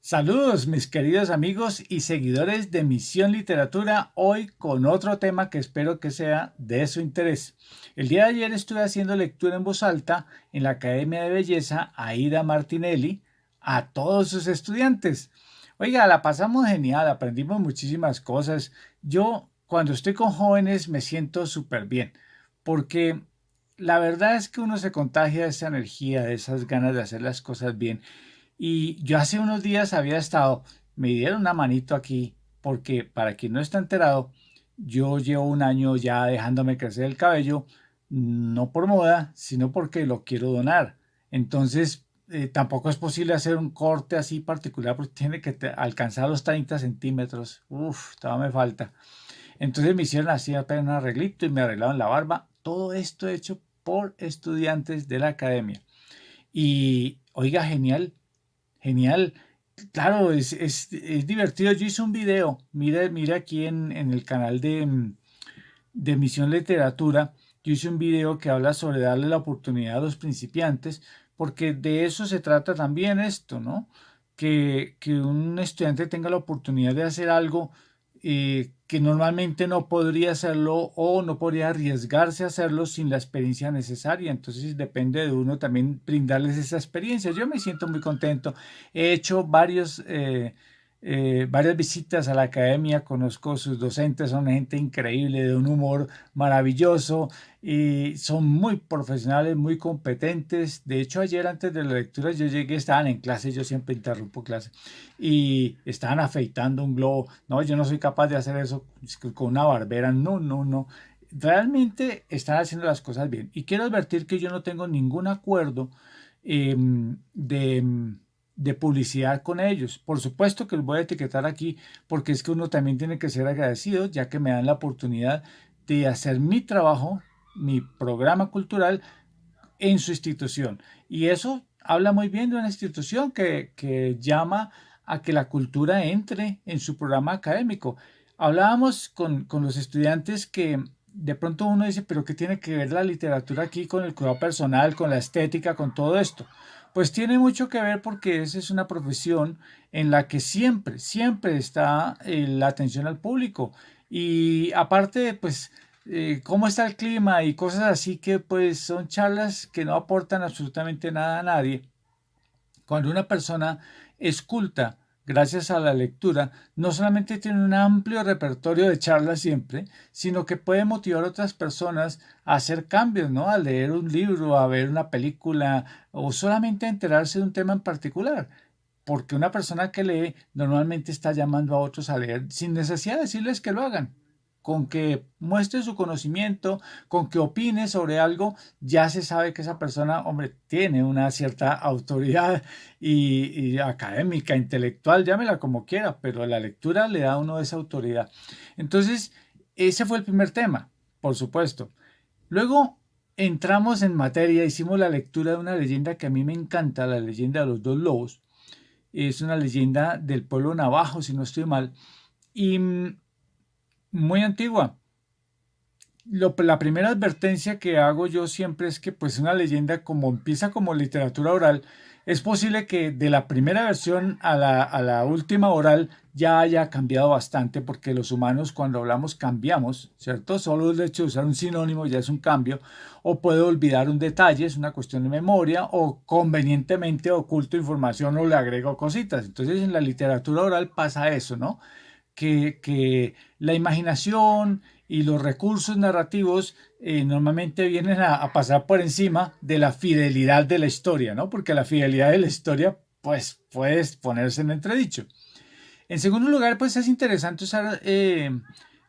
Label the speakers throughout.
Speaker 1: Saludos mis queridos amigos y seguidores de Misión Literatura, hoy con otro tema que espero que sea de su interés. El día de ayer estuve haciendo lectura en voz alta en la Academia de Belleza Aida Martinelli a todos sus estudiantes. Oiga, la pasamos genial, aprendimos muchísimas cosas. Yo cuando estoy con jóvenes me siento súper bien porque la verdad es que uno se contagia de esa energía, de esas ganas de hacer las cosas bien. Y yo hace unos días había estado, me dieron una manito aquí, porque para quien no está enterado, yo llevo un año ya dejándome crecer el cabello, no por moda, sino porque lo quiero donar. Entonces, tampoco es posible hacer un corte así particular porque tiene que alcanzar los 30 centímetros. Uf, todavía me falta. Entonces me hicieron así apenas un arreglito y me arreglaron la barba. Todo esto hecho por estudiantes de la academia. Y oiga, genial. Genial. Claro, es divertido. Yo hice un video, mira aquí en el canal de Misión Literatura, yo hice un video que habla sobre darle la oportunidad a los principiantes, porque de eso se trata también esto, ¿no? Que un estudiante tenga la oportunidad de hacer algo que normalmente no podría hacerlo o no podría arriesgarse a hacerlo sin la experiencia necesaria. Entonces depende de uno también brindarles esa experiencia. Yo me siento muy contento. He hecho varias visitas a la academia, conozco sus docentes, son gente increíble, de un humor maravilloso y son muy profesionales, muy competentes. De hecho, ayer antes de la lectura yo llegué, estaban en clase, yo siempre interrumpo clase, y estaban afeitando un globo. No, yo no soy capaz de hacer eso con una barbera, no, no, no. Realmente están haciendo las cosas bien. Y quiero advertir que yo no tengo ningún acuerdo eh, de de publicidad con ellos. Por supuesto que los voy a etiquetar aquí porque es que uno también tiene que ser agradecido ya que me dan la oportunidad de hacer mi trabajo, mi programa cultural en su institución. Y eso habla muy bien de una institución que llama a que la cultura entre en su programa académico. Hablábamos con los estudiantes que de pronto uno dice, pero ¿qué tiene que ver la literatura aquí con el cuidado personal, con la estética, con todo esto? Pues tiene mucho que ver porque esa es una profesión en la que siempre, siempre está la atención al público. Y aparte, pues cómo está el clima y cosas así que pues son charlas que no aportan absolutamente nada a nadie. Cuando una persona es culta, gracias a la lectura, no solamente tiene un amplio repertorio de charlas siempre, sino que puede motivar a otras personas a hacer cambios, ¿no? A leer un libro, a ver una película o solamente a enterarse de un tema en particular. Porque una persona que lee normalmente está llamando a otros a leer sin necesidad de decirles que lo hagan. Con que muestre su conocimiento, con que opine sobre algo, ya se sabe que esa persona, hombre, tiene una cierta autoridad y académica, intelectual, llámela como quiera, pero la lectura le da a uno esa autoridad. Entonces, ese fue el primer tema, por supuesto. Luego entramos en materia, hicimos la lectura de una leyenda que a mí me encanta, la leyenda de los dos lobos. Es una leyenda del pueblo navajo, si no estoy mal, y muy antigua. La primera advertencia que hago yo siempre es que pues una leyenda como empieza como literatura oral, es posible que de la primera versión a la última oral ya haya cambiado bastante porque los humanos cuando hablamos cambiamos, ¿cierto? Solo el hecho de usar un sinónimo ya es un cambio, o puedo olvidar un detalle, es una cuestión de memoria, o convenientemente oculto información o le agrego cositas. Entonces en la literatura oral pasa eso, ¿no? Que la imaginación y los recursos narrativos normalmente vienen a pasar por encima de la fidelidad de la historia, ¿no? Porque la fidelidad de la historia, pues, puede ponerse en entredicho. En segundo lugar, pues es interesante usar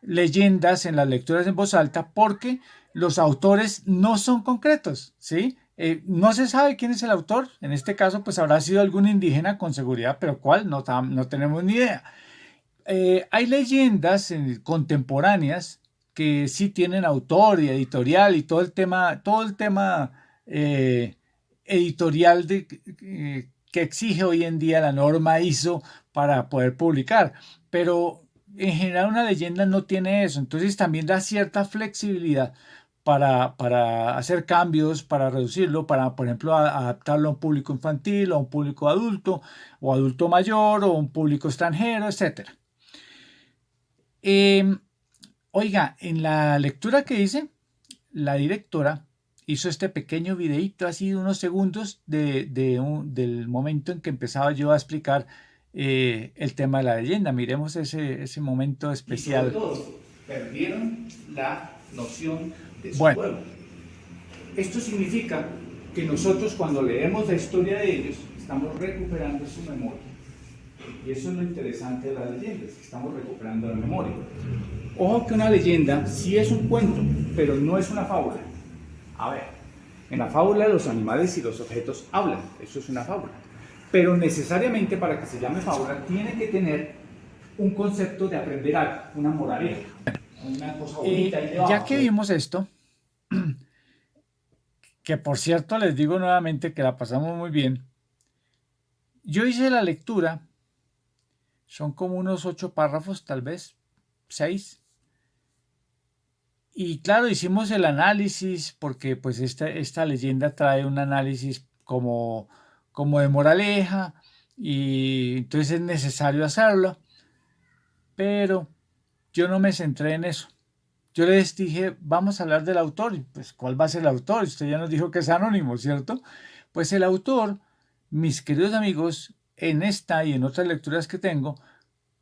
Speaker 1: leyendas en las lecturas en voz alta porque los autores no son concretos, ¿sí? No se sabe quién es el autor, en este caso pues habrá sido algún indígena con seguridad, pero cuál, no, no tenemos ni idea. Hay leyendas contemporáneas que sí tienen autor y editorial y todo el tema eh, editorial que exige hoy en día la norma ISO para poder publicar. Pero en general una leyenda no tiene eso, entonces también da cierta flexibilidad para hacer cambios, para reducirlo, para, por ejemplo, adaptarlo a un público infantil, o a un público adulto, o adulto mayor, o un público extranjero, etc. Oiga, en la lectura que hice, la directora hizo este pequeño videíto así de unos segundos del momento en que empezaba yo a explicar el tema de la leyenda. Miremos ese momento especial. Y sobre todo, perdieron la noción de su pueblo. Esto significa que nosotros, cuando leemos la historia de ellos, estamos recuperando su memoria. Y eso es lo interesante de las leyendas, que estamos recuperando la memoria. Ojo que una leyenda sí es un cuento, pero no es una fábula. A ver, en la fábula los animales y los objetos hablan, eso es una fábula. Pero necesariamente, para que se llame fábula, tiene que tener un concepto de aprender algo, una moraleja, una cosa bonita ahí debajo. Ya que vimos esto, que por cierto les digo nuevamente que la pasamos muy bien, yo hice la lectura, son como unos 8 párrafos, tal vez 6. Y claro, hicimos el análisis porque pues esta leyenda trae un análisis como de moraleja, y entonces es necesario hacerlo. Pero yo no me centré en eso. Yo les dije, vamos a hablar del autor. Y pues, ¿cuál va a ser el autor? Usted ya nos dijo que es anónimo, ¿cierto? Pues el autor, mis queridos amigos, en esta y en otras lecturas que tengo,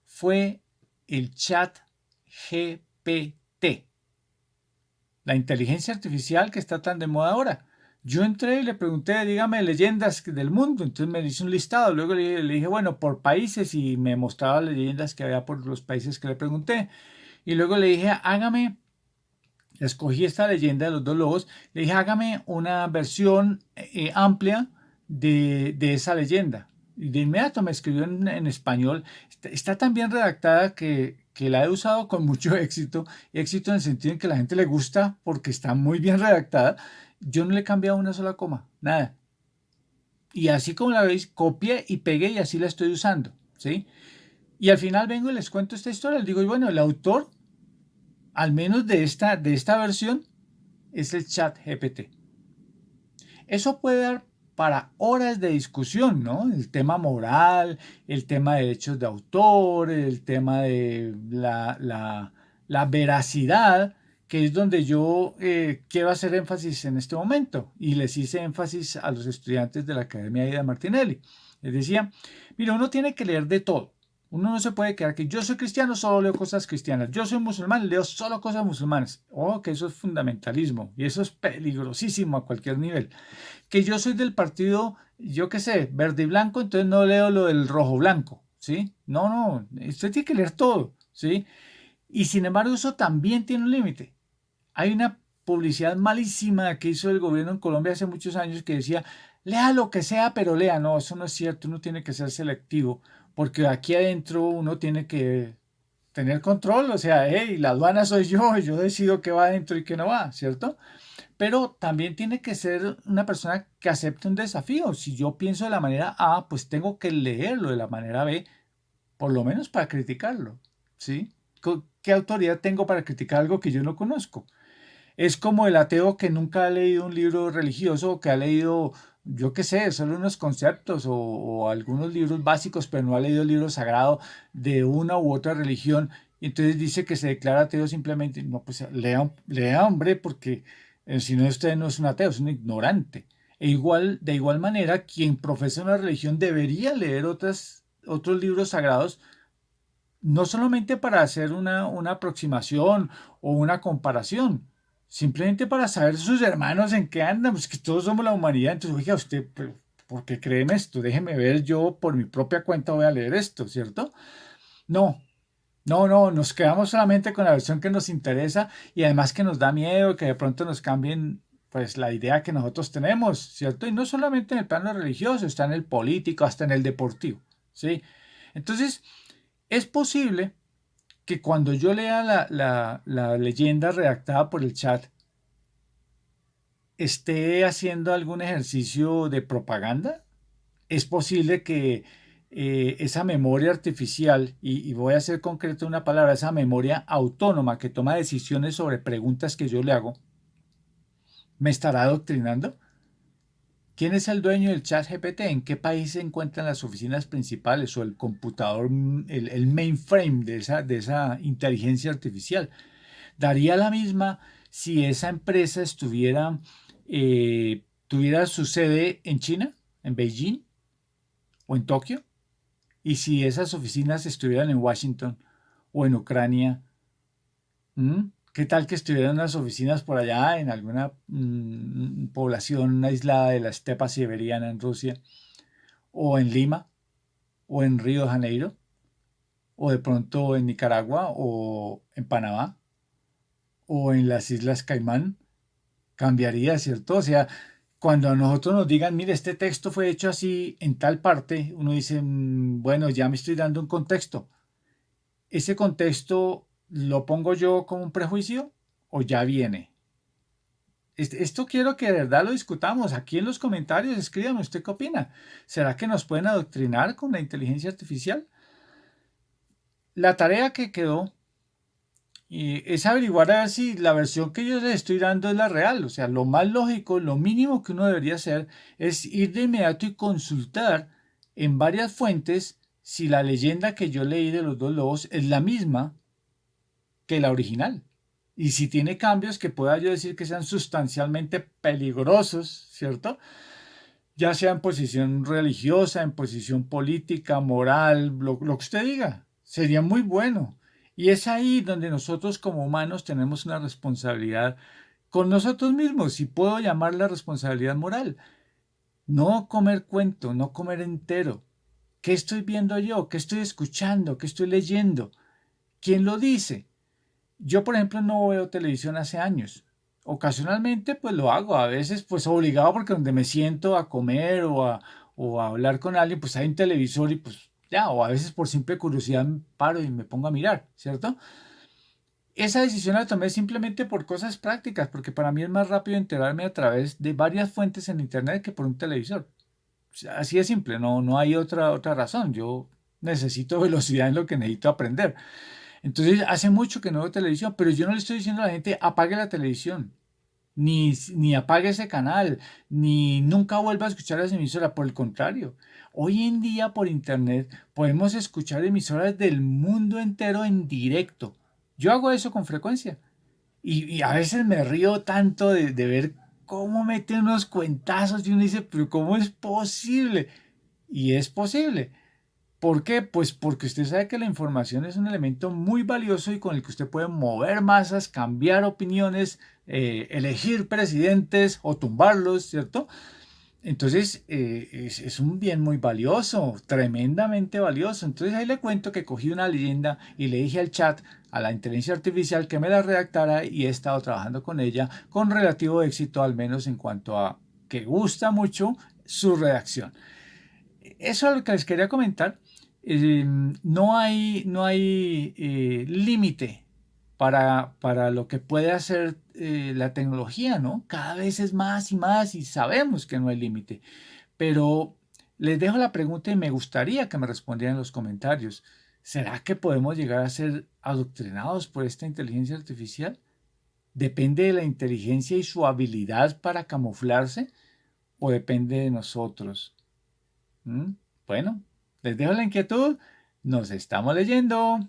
Speaker 1: fue el Chat GPT, la inteligencia artificial que está tan de moda ahora. Yo entré y le pregunté, dígame leyendas del mundo, entonces me hizo un listado, luego le dije, bueno, por países, y me mostraba leyendas que había por los países que le pregunté, y luego le dije, escogí esta leyenda de los dos lobos, le dije, hágame una versión amplia de esa leyenda. Y de inmediato me escribió en español. Está tan bien redactada que la he usado con mucho éxito. Éxito en el sentido en que a la gente le gusta porque está muy bien redactada. Yo no le he cambiado una sola coma, nada. Y así como la veis, copié y pegué y así la estoy usando, ¿sí? Y al final vengo y les cuento esta historia. Les digo, y bueno, el autor, al menos de esta versión, es el Chat GPT. Eso puede dar para horas de discusión, ¿no? El tema moral, el tema de derechos de autor, el tema de la veracidad, que es donde yo quiero hacer énfasis en este momento. Y les hice énfasis a los estudiantes de la Academia Ida Martinelli. Les decía, mira, uno tiene que leer de todo. Uno no se puede quedar que yo soy cristiano, solo leo cosas cristianas. Yo soy musulmán, leo solo cosas musulmanas. Oh, que eso es fundamentalismo y eso es peligrosísimo a cualquier nivel. Que yo soy del partido, yo qué sé, verde y blanco, entonces no leo lo del rojo blanco, ¿sí? No, usted tiene que leer todo, ¿sí? Y sin embargo eso también tiene un límite. Hay una publicidad malísima que hizo el gobierno en Colombia hace muchos años que decía, lea lo que sea, pero lea. No, eso no es cierto, uno tiene que ser selectivo, porque aquí adentro uno tiene que tener control, o sea, hey, la aduana soy yo decido qué va adentro y qué no va, ¿cierto? Pero también tiene que ser una persona que acepte un desafío. Si yo pienso de la manera A, pues tengo que leerlo de la manera B, por lo menos para criticarlo, ¿sí? ¿Qué autoridad tengo para criticar algo que yo no conozco? Es como el ateo que nunca ha leído un libro religioso, o que ha leído, yo qué sé, solo unos conceptos o algunos libros básicos, pero no ha leído el libro sagrado de una u otra religión. Y entonces dice que se declara ateo simplemente. No, pues lea hombre, porque si no, usted no es un ateo, es un ignorante. De igual manera, quien profesa una religión debería leer otros libros sagrados, no solamente para hacer una aproximación o una comparación, simplemente para saber sus hermanos en qué andan, pues que todos somos la humanidad. Entonces, oiga, usted, ¿por qué créeme esto? Déjeme ver, yo por mi propia cuenta voy a leer esto, ¿cierto? No, no, nos quedamos solamente con la versión que nos interesa, y además que nos da miedo que de pronto nos cambien pues la idea que nosotros tenemos, ¿cierto? Y no solamente en el plano religioso, está en el político, hasta en el deportivo, ¿sí? Entonces, es posible que cuando yo lea la leyenda redactada por el chat, esté haciendo algún ejercicio de propaganda. Es posible que esa memoria artificial, y voy a ser concreto una palabra, esa memoria autónoma que toma decisiones sobre preguntas que yo le hago, ¿Me estará adoctrinando? ¿Quién es el dueño del chat GPT? ¿En qué país se encuentran las oficinas principales o el computador, el mainframe de esa inteligencia artificial? ¿Daría la misma si esa empresa tuviera su sede en China, en Beijing o en Tokio? ¿Y si esas oficinas estuvieran en Washington o en Ucrania? ¿Qué tal que estuvieran unas oficinas por allá en alguna población aislada de la estepa siberiana en Rusia, o en Lima, o en Río de Janeiro, o de pronto en Nicaragua, o en Panamá, o en las Islas Caimán? Cambiaría, ¿cierto? O sea, cuando a nosotros nos digan, mire, este texto fue hecho así en tal parte, uno dice, bueno, ya me estoy dando un contexto. ¿Ese contexto lo pongo yo como un prejuicio o ya viene? Esto quiero que de verdad lo discutamos. Aquí en los comentarios, escríbame, ¿usted qué opina? ¿Será que nos pueden adoctrinar con la inteligencia artificial? La tarea que quedó es averiguar a ver si la versión que yo les estoy dando es la real. O sea, lo más lógico, lo mínimo que uno debería hacer es ir de inmediato y consultar en varias fuentes si la leyenda que yo leí de los dos lobos es la misma que la original. Y si tiene cambios que pueda yo decir que sean sustancialmente peligrosos, ¿cierto? Ya sea en posición religiosa, en posición política, moral, lo que usted diga. Sería muy bueno. Y es ahí donde nosotros como humanos tenemos una responsabilidad con nosotros mismos, si puedo llamarla responsabilidad moral. No comer cuento, no comer entero. ¿Qué estoy viendo yo? ¿Qué estoy escuchando? ¿Qué estoy leyendo? ¿Quién lo dice? Yo, por ejemplo, no veo televisión hace años. Ocasionalmente, pues lo hago, a veces, pues obligado, porque donde me siento a comer o a hablar con alguien, pues hay un televisor y pues ya, o a veces por simple curiosidad me paro y me pongo a mirar, ¿cierto? Esa decisión la tomé simplemente por cosas prácticas, porque para mí es más rápido enterarme a través de varias fuentes en internet que por un televisor. O sea, así de simple, no hay otra razón. Yo necesito velocidad en lo que necesito aprender. Entonces, hace mucho que no veo televisión, pero yo no le estoy diciendo a la gente apague la televisión, ni apague ese canal, ni nunca vuelva a escuchar esa emisora. Por el contrario, hoy en día por internet podemos escuchar emisoras del mundo entero en directo. Yo hago eso con frecuencia y a veces me río tanto de ver cómo meten unos cuentazos y uno dice, pero ¿cómo es posible? Y es posible. ¿Por qué? Pues porque usted sabe que la información es un elemento muy valioso y con el que usted puede mover masas, cambiar opiniones, elegir presidentes o tumbarlos, ¿cierto? Entonces, es un bien muy valioso, tremendamente valioso. Entonces ahí le cuento que cogí una leyenda y le dije al chat, a la inteligencia artificial, que me la redactara y he estado trabajando con ella con relativo éxito, al menos en cuanto a que gusta mucho su redacción. Eso es lo que les quería comentar. No hay límite para lo que puede hacer la tecnología, ¿no? Cada vez es más y más y sabemos que no hay límite. Pero les dejo la pregunta y me gustaría que me respondieran en los comentarios. ¿Será que podemos llegar a ser adoctrinados por esta inteligencia artificial? ¿Depende de la inteligencia y su habilidad para camuflarse o depende de nosotros? ¿Mm? Bueno, les dejo la inquietud. Nos estamos leyendo.